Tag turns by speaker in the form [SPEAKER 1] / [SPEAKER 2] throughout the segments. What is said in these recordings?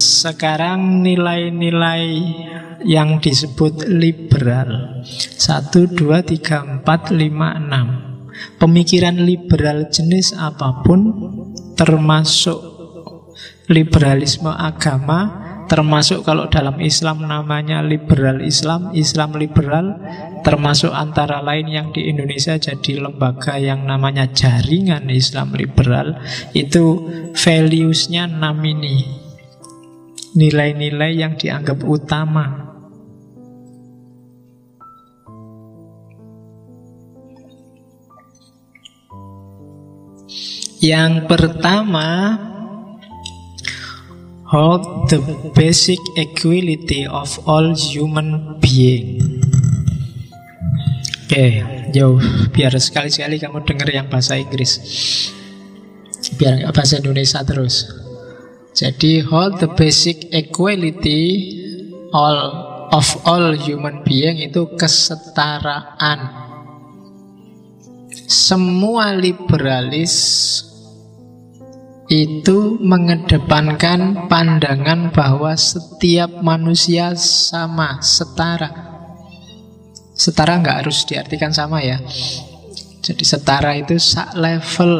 [SPEAKER 1] Sekarang nilai-nilai yang disebut liberal. 1, 2, 3, 4, 5, 6. Pemikiran liberal jenis apapun, termasuk liberalisme agama, termasuk kalau dalam Islam namanya liberal Islam, Islam liberal, termasuk antara lain yang di Indonesia jadi lembaga yang namanya Jaringan Islam Liberal. Itu values-nya 6 ini, nilai-nilai yang dianggap utama. Yang pertama, hold the basic equality of all human being. Oke, jauh. Biar sekali-sekali kamu dengar yang bahasa Inggris, biar nggak bahasa Indonesia terus. Jadi hold the basic equality of all human being itu kesetaraan. Semua liberalis itu mengedepankan pandangan bahwa setiap manusia sama, setara. Setara nggak harus diartikan sama ya. Jadi setara itu sak level.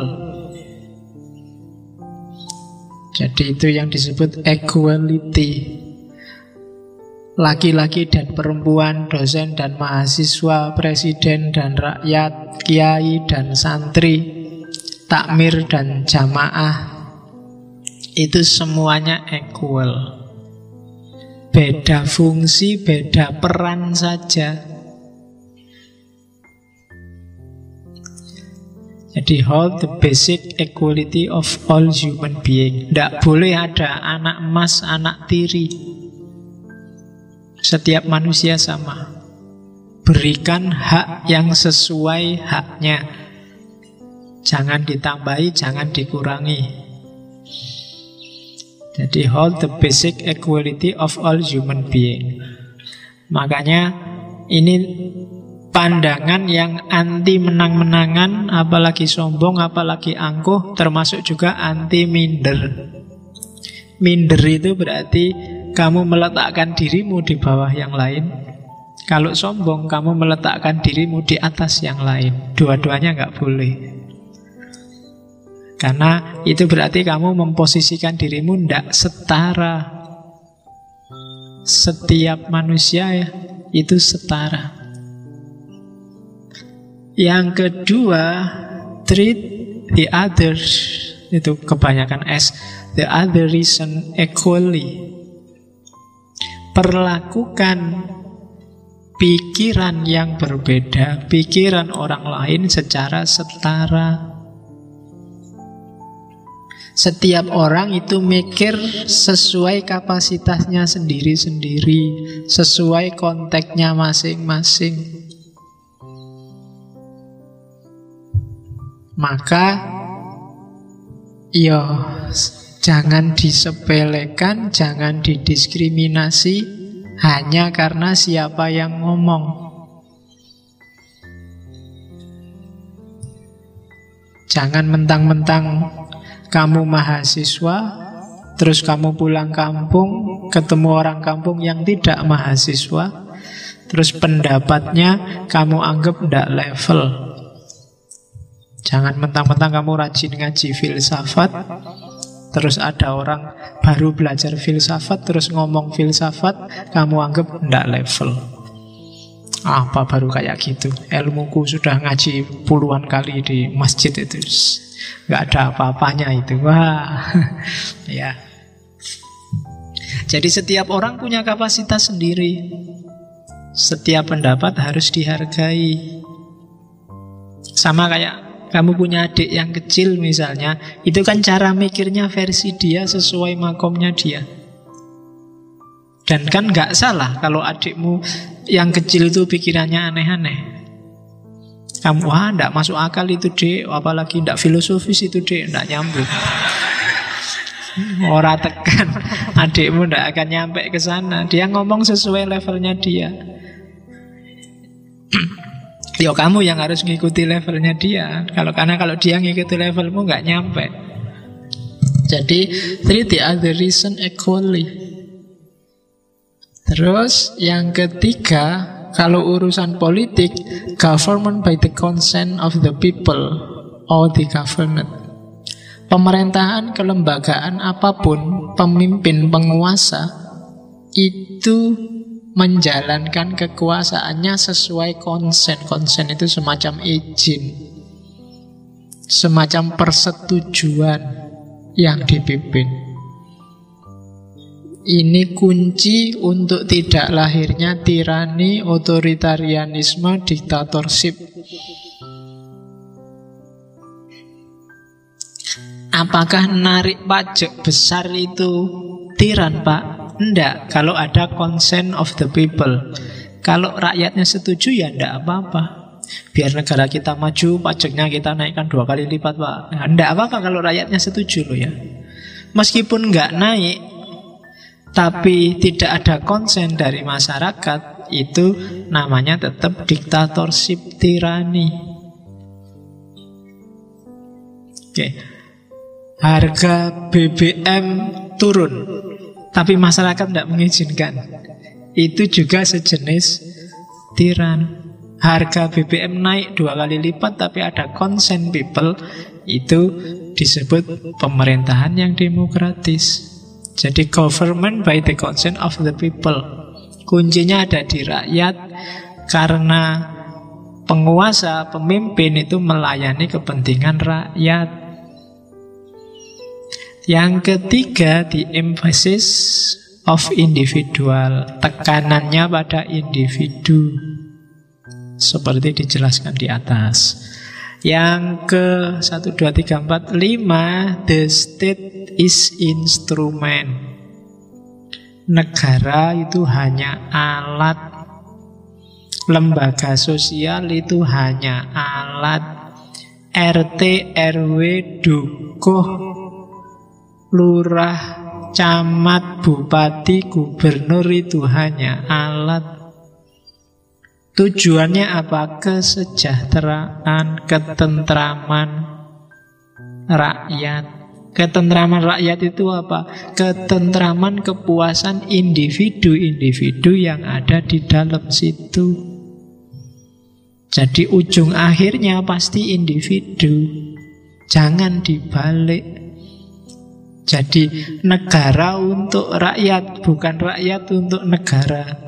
[SPEAKER 1] Jadi itu yang disebut equality. Laki-laki dan perempuan, dosen dan mahasiswa, presiden dan rakyat, kiai dan santri, takmir dan jamaah, itu semuanya equal. Beda fungsi, beda peran saja. Jadi hold the basic equality of all human being. Tidak boleh ada anak emas, anak tiri. Setiap manusia sama. Berikan hak yang sesuai haknya. Jangan ditambahi, jangan dikurangi. Jadi hold the basic equality of all human being. Makanya ini pandangan yang anti menang-menangan, apalagi sombong, apalagi angkuh, termasuk juga anti minder. Minder itu berarti kamu meletakkan dirimu di bawah yang lain. Kalau sombong, kamu meletakkan dirimu di atas yang lain. Dua-duanya nggak boleh. Karena itu berarti kamu memposisikan dirimu tidak setara. Setiap manusia ya, itu setara. Yang kedua, treat the others, itu kebanyakan S, the other reason equally. Perlakukan pikiran yang berbeda, pikiran orang lain secara setara. Setiap orang itu mikir sesuai kapasitasnya sendiri-sendiri, sesuai konteksnya masing-masing. Maka jangan disepelekan, jangan didiskriminasi hanya karena siapa yang ngomong. Jangan mentang-mentang kamu mahasiswa, terus kamu pulang kampung, ketemu orang kampung yang tidak mahasiswa, terus pendapatnya kamu anggap tidak level. Jangan mentang-mentang kamu rajin ngaji filsafat, terus ada orang baru belajar filsafat, terus ngomong filsafat, kamu anggap tidak level. Apa baru kayak gitu? Ilmuku sudah ngaji puluhan kali di masjid itu, nggak ada apa-apanya itu. Wah, ya. Jadi setiap orang punya kapasitas sendiri. Setiap pendapat harus dihargai. Sama kayak kamu punya adik yang kecil misalnya, itu kan cara mikirnya versi dia sesuai makomnya dia. Dan kan nggak salah kalau adikmu yang kecil itu pikirannya aneh-aneh. Kamu, wah nggak masuk akal itu dek, apalagi nggak filosofis itu dek, nggak nyambung. Ora tekan, adikmu nggak akan nyampe ke sana. Dia ngomong sesuai levelnya dia. Ya kamu yang harus ngikuti levelnya dia. Karena kalau dia ngikuti levelmu nggak nyampe. Jadi treat the other reason equally. Terus yang ketiga, kalau urusan politik, government by the consent of the people or the government. Pemerintahan, kelembagaan apapun, pemimpin, penguasa itu menjalankan kekuasaannya sesuai konsen. Konsen itu semacam izin, semacam persetujuan yang dipimpin. Ini kunci untuk tidak lahirnya tirani, otoritarianisme, diktatorship. Apakah narik pajak besar itu tiran, Pak? Enggak, kalau ada consent of the people. Kalau rakyatnya setuju ya enggak apa-apa. Biar negara kita maju, pajaknya kita naikkan 2 kali lipat, Pak. Nah, enggak apa-apa kalau rakyatnya setuju loh ya. Meskipun enggak naik, tapi tidak ada konsen dari masyarakat, itu namanya tetap diktatorship, tirani. Oke. Harga BBM turun, tapi masyarakat tidak mengizinkan. Itu juga sejenis tiran. Harga BBM naik 2 kali lipat, tapi ada konsen people, itu disebut pemerintahan yang demokratis. Jadi government by the consent of the people. Kuncinya ada di rakyat, karena penguasa, pemimpin itu melayani kepentingan rakyat. Yang ketiga, the emphasis of individual. Tekanannya pada individu, seperti dijelaskan di atas. Yang ke 1, 2, 3, 4, 5, the state is instrument. Negara itu hanya alat. Lembaga sosial itu hanya alat. RT, RW, dukuh, lurah, camat, bupati, gubernur itu hanya alat. Tujuannya apa? Kesejahteraan, ketentraman rakyat. Ketentraman rakyat itu apa? Ketentraman, kepuasan individu-individu yang ada di dalam situ. Jadi ujung akhirnya pasti individu. Jangan dibalik. Jadi negara untuk rakyat, bukan rakyat untuk negara.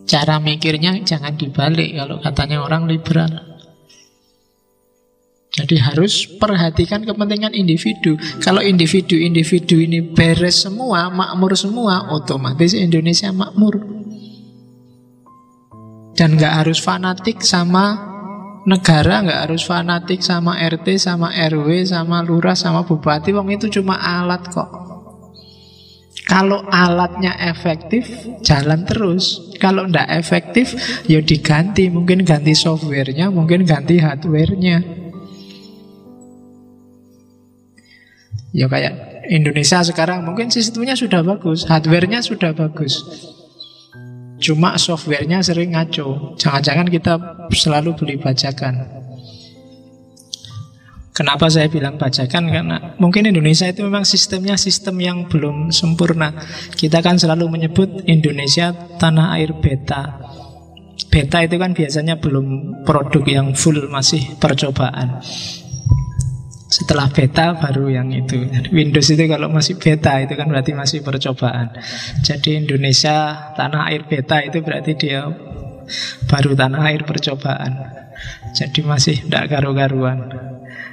[SPEAKER 1] Cara mikirnya jangan dibalik kalau katanya orang liberal. Jadi harus perhatikan kepentingan individu. Kalau individu-individu ini beres semua, makmur semua, otomatis Indonesia makmur. Dan gak harus fanatik sama negara, gak harus fanatik sama RT, sama RW, sama lurah, sama bupati. Wong itu cuma alat kok. Kalau alatnya efektif, jalan terus. Kalau tidak efektif, ya diganti. Mungkin ganti softwarenya, mungkin ganti hardwarenya. Ya kayak Indonesia sekarang, mungkin sistemnya sudah bagus, hardwarenya sudah bagus, cuma softwarenya sering ngaco. Jangan-jangan kita selalu beli bajakan. Kenapa saya bilang bajakan? Karena mungkin Indonesia itu memang sistemnya sistem yang belum sempurna. Kita kan selalu menyebut Indonesia tanah air beta. Beta itu kan biasanya belum produk yang full, masih percobaan. Setelah beta baru yang itu. Windows itu kalau masih beta itu kan berarti masih percobaan. Jadi Indonesia tanah air beta itu berarti dia baru tanah air percobaan. Jadi masih tidak karu-karuan.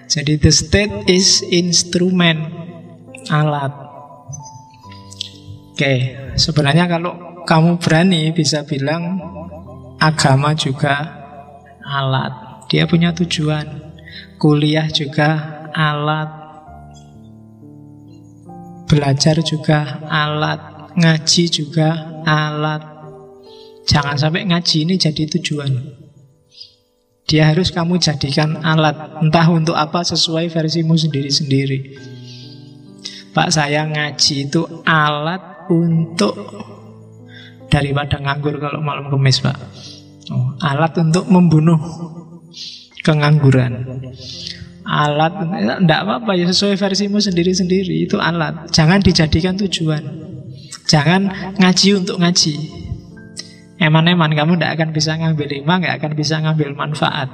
[SPEAKER 1] Jadi the state is instrument, alat. Oke, sebenarnya kalau kamu berani bisa bilang agama juga alat. Dia punya tujuan. Kuliah juga alat. Belajar juga alat. Ngaji juga alat. Jangan sampai ngaji ini jadi tujuan. Dia harus kamu jadikan alat. Entah untuk apa, sesuai versimu sendiri-sendiri. Pak, saya ngaji itu alat untuk, daripada nganggur kalau malam kemis, Pak. Alat untuk membunuh kengangguran. Alat, enggak apa-apa ya, sesuai versimu sendiri-sendiri. Itu alat, jangan dijadikan tujuan. Jangan ngaji untuk ngaji. Eman-eman kamu tidak akan bisa ngambil hikmah, nggak akan bisa ngambil manfaat.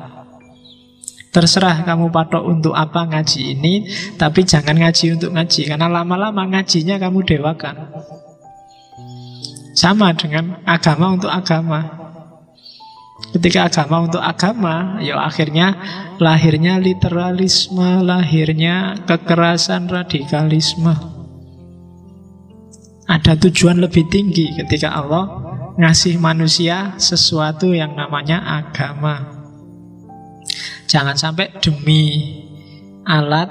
[SPEAKER 1] Terserah kamu patok untuk apa ngaji ini, tapi jangan ngaji untuk ngaji, karena lama-lama ngajinya kamu dewakan. Sama dengan agama untuk agama. Ketika agama untuk agama, ya akhirnya lahirnya literalisme, lahirnya kekerasan, radikalisme. Ada tujuan lebih tinggi ketika Allah ngasih manusia sesuatu yang namanya agama. Jangan sampai demi alat,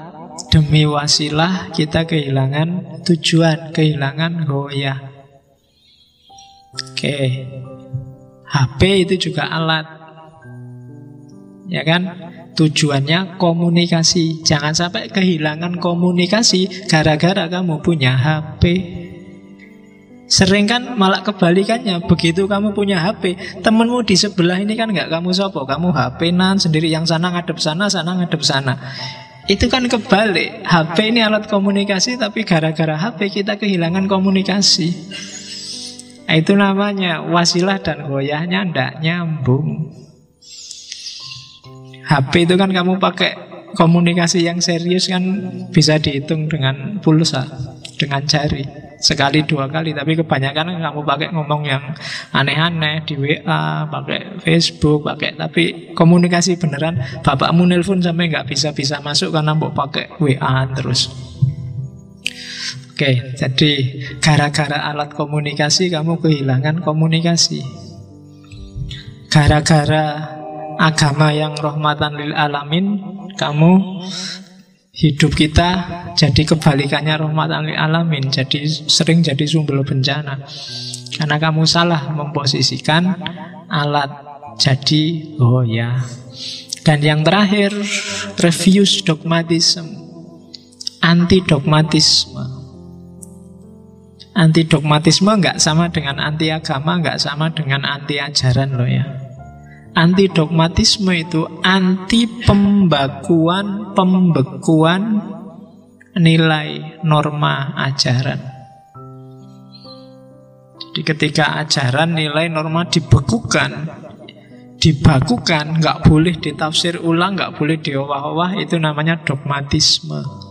[SPEAKER 1] demi wasilah kita kehilangan tujuan, kehilangan ghoyah. Oke, HP itu juga alat, ya kan? Tujuannya komunikasi. Jangan sampai kehilangan komunikasi gara-gara kamu punya HP. Sering kan malah kebalikannya. Begitu kamu punya HP, temenmu di sebelah ini kan nggak kamu sopo, kamu HP-nan sendiri, yang sana ngadep sana ngadep sana. Itu kan kebalik. HP ini alat komunikasi, tapi gara-gara HP kita kehilangan komunikasi. Itu namanya wasilah dan goyahnya ndak nyambung. HP itu kan kamu pakai komunikasi yang serius kan bisa dihitung dengan pulsa, dengan jari. Sekali dua kali, tapi kebanyakan kamu pakai ngomong yang aneh-aneh di WA, pakai Facebook, tapi komunikasi beneran. Bapakmu nelpon sampai nggak bisa masuk karena mau pakai WA terus. Oke, jadi gara-gara alat komunikasi kamu kehilangan komunikasi. Gara-gara agama yang rahmatan lil alamin, kamu hidup kita jadi kebalikannya rahmatan lil alamin, jadi sering jadi sumber bencana. Karena kamu salah memposisikan alat. Jadi, oh ya. Dan yang terakhir, refuse dogmatism. Anti-dogmatisme. Anti-dogmatisme nggak sama dengan anti agama, nggak sama dengan anti ajaran loh ya. Anti-dogmatisme itu anti pembekuan nilai norma ajaran. Jadi ketika ajaran nilai norma dibakukan, nggak boleh ditafsir ulang, nggak boleh diowah-owah, itu namanya dogmatisme.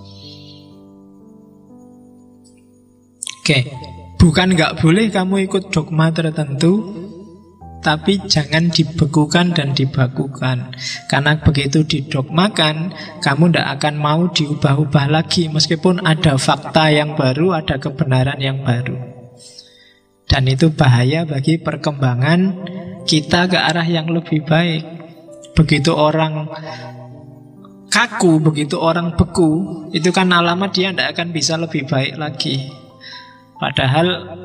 [SPEAKER 1] Oke, bukan nggak boleh kamu ikut dogma tertentu, tapi jangan dibekukan dan dibakukan. Karena begitu didogmakan, kamu tidak akan mau diubah-ubah lagi, meskipun ada fakta yang baru, ada kebenaran yang baru. Dan itu bahaya bagi perkembangan kita ke arah yang lebih baik. Begitu orang kaku, begitu orang beku, itu kan alamat dia tidak akan bisa lebih baik lagi. Padahal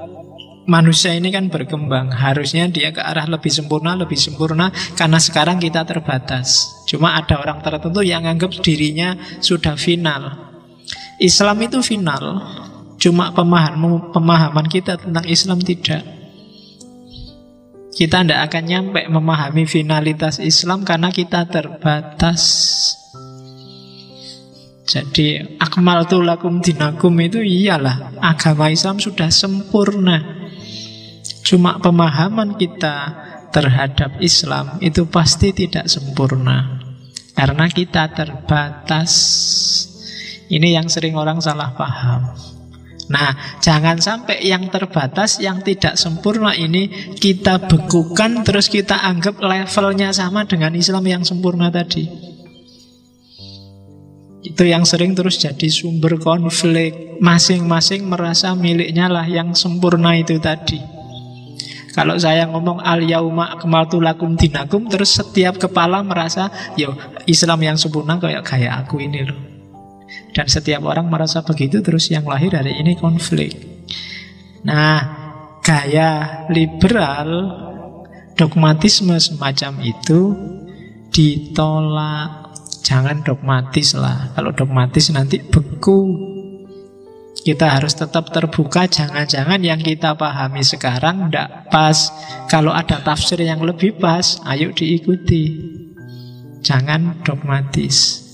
[SPEAKER 1] manusia ini kan berkembang, harusnya dia ke arah lebih sempurna, karena sekarang kita terbatas. Cuma ada orang tertentu yang anggap dirinya sudah final. Islam itu final, cuma pemahaman kita tentang Islam tidak. Kita tidak akan nyampe memahami finalitas Islam karena kita terbatas. Jadi akmaltu lakum dinakum itu iyalah, agama Islam sudah sempurna. Cuma pemahaman kita terhadap Islam itu pasti tidak sempurna, karena kita terbatas. Ini yang sering orang salah paham. Nah, jangan sampai yang terbatas, yang tidak sempurna ini kita bekukan, terus kita anggap levelnya sama dengan Islam yang sempurna tadi. Itu yang sering terus jadi sumber konflik. Masing-masing merasa miliknya lah yang sempurna itu tadi. Kalau saya ngomong al-yauma akmaltu lakum dinakum, terus setiap kepala merasa, yo Islam yang sempurna kayak aku ini loh. Dan setiap orang merasa begitu, terus yang lahir dari ini konflik. Nah, gaya liberal, dogmatisme semacam itu ditolak. Jangan dogmatis lah. Kalau dogmatis nanti beku. Kita harus tetap terbuka. Jangan-jangan yang kita pahami sekarang tidak pas. Kalau ada tafsir yang lebih pas, ayo diikuti. Jangan dogmatis.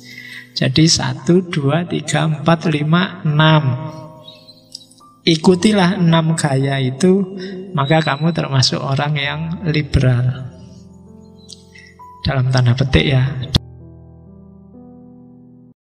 [SPEAKER 1] Jadi 1, 2, 3, 4, 5, 6. Ikutilah 6 gaya itu, maka kamu termasuk orang yang liberal. Dalam tanda petik ya.